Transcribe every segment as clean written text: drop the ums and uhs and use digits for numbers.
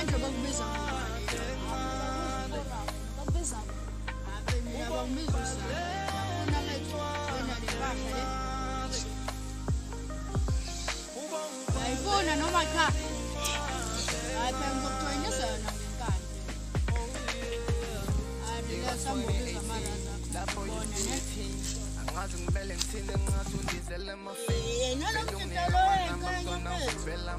manje bakubiza bakubiza mina bangibiza una lethu wena lebahla le ayifona noma cha hayi phela ngizokuthoyinisa yona ngenkani ayila sambuza amaraza lapho yona angazi ngibele ngithini ngathi undizele amafeni yena nomthelo ekhanya phela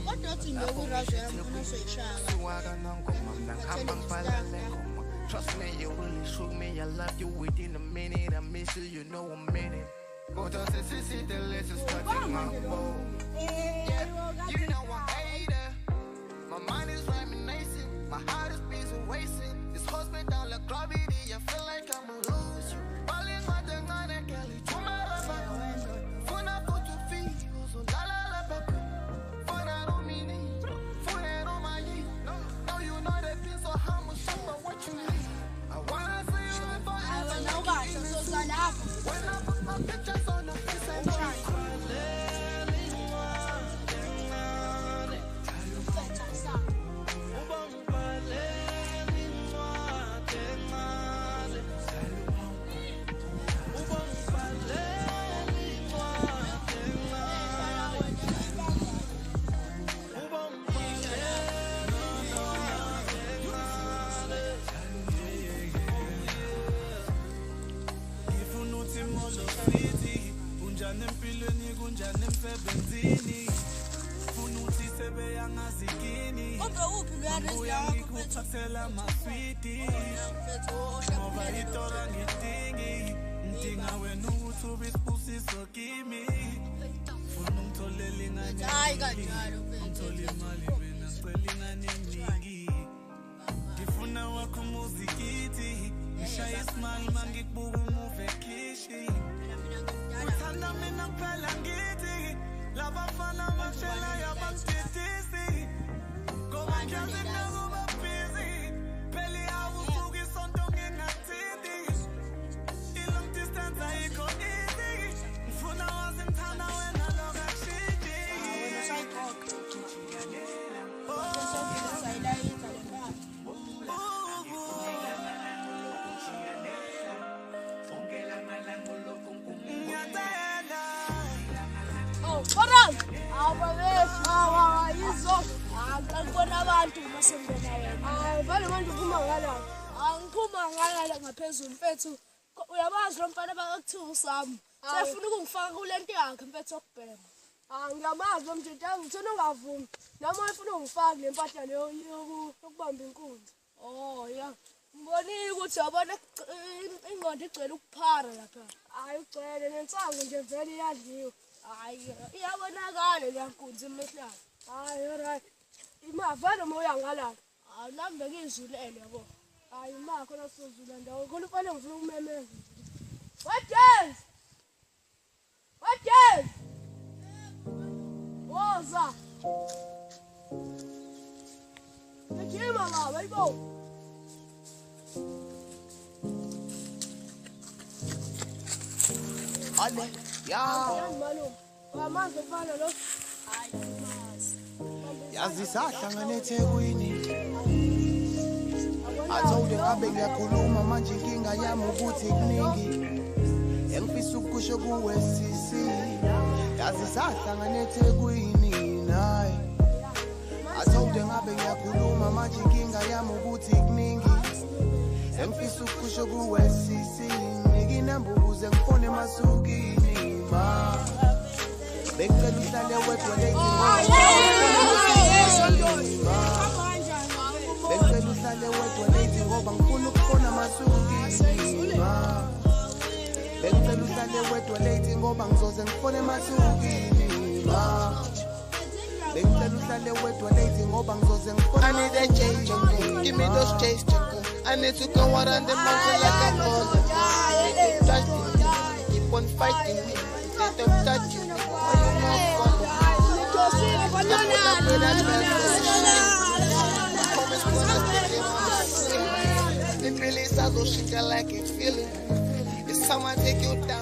kodwa uthi ngokuraza yami soyishaka ngihamba ngibhalale ngoma. Trust me, you really shook me. I love you within a minute. I miss you, you know I'm in it. But I said, the list is starting my bowl. Yeah, you know I hate it. My mind is reminiscing. My heart is busy wasting. This hospital like gravity. I feel like I'm a lose you. Balling my thing on a Kelly. Chuma rapa. Funa put to feet. So la la la baby. Funa no meaning. Funa no my knee. No, you know that thing so how much about what you need. I wanna see you if I ever know about you. So when I put my pictures on the face and try. Mfethu uyabazi lo mfana bakuthiwa usami sefuna ukungifaka kule nto yakhe mfethu okubhema ngiyamazi lo mjinto ngithona ungavumi noma ufuna ungifaka le mpahla leyo yokubamba inkunzi ya mbonile ukuthi yabona ingqondo igcwele ukuphara lapha hayi ugcwele nensango nje vele iyadliwa hayi iyabonakala le nkunzi emehlala hayi alright imavalo moya ngalala nami ngizulele yabo hayi ma khona sizula ndawo khona ufanele ngifuna ukumemeza what is woza ngikima la bayibo ale ya manje mfana lo hayi yazi sahlangana eThekwini Athode ngabe ngiyakhuluma manje inkinga yami ukuthi kuningi engifisa ukusho kuwe sisi yazi sahlangana eThekwini naye Athode ngabe ngiyakhuluma manje inkinga yami ukuthi kuningi engifisa ukusho kuwe sisi ngikinamba ukuze ngifone emasukini ma Becela uhlale wedwa late Becela uhlale wedwa late ngoba ngifuna ukubona amasukini Becela uhlale wedwa late ngoba ngizoze ngifone emasukini Becela uhlale wedwa late ngoba ngizoze ngifone I need a change, give me those chase, I need to go out on the mountain like a ball Touch me, keep on fighting me They don't touch you The feelings are so shit I like it feeling. It's someone take you down.